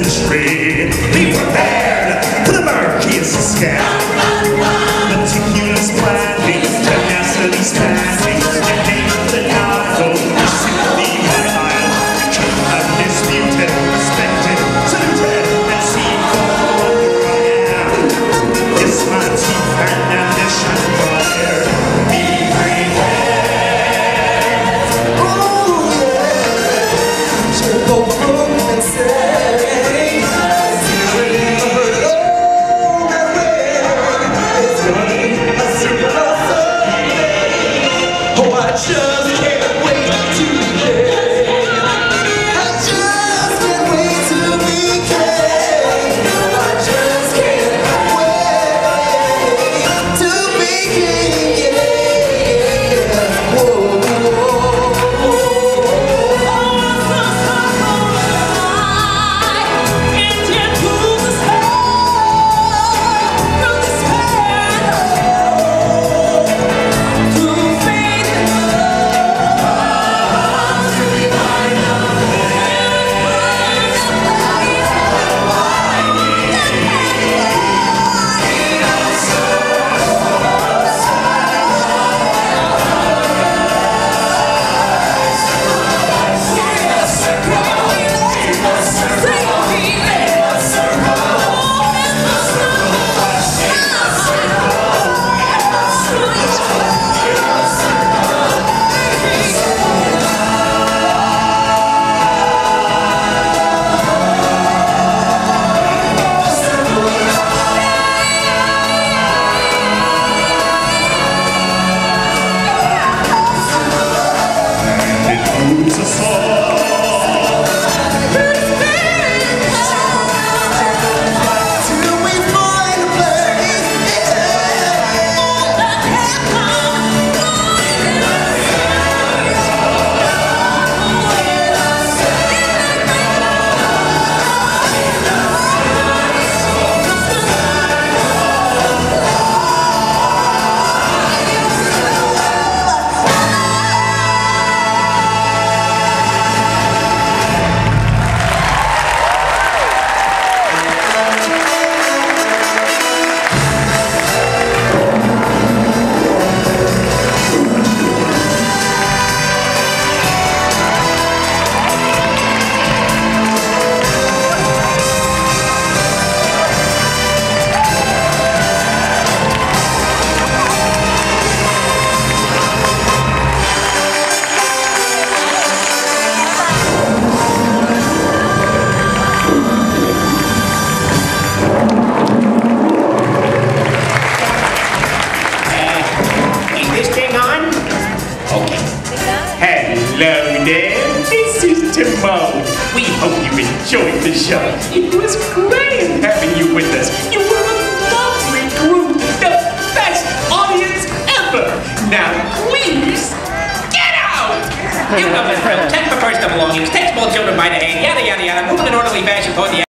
century. Be prepared for the murkiest scam. Meticulous planning, tenacity spanning, your name undeniable, your sympathy vile. Undisputed, respected, saluted, and seen for the wonder I am. Yes, my teeth and ambition fire. Be prepared. Oh yeah. Should go home and say. Hello there, this is Timon. We hope you enjoyed the show. It was great having you with us. You were a lovely group, the best audience ever. Now please, get out! You know the drill. Check for personal belongings, take small children by the hand, yada yada yada, move in an orderly fashion toward the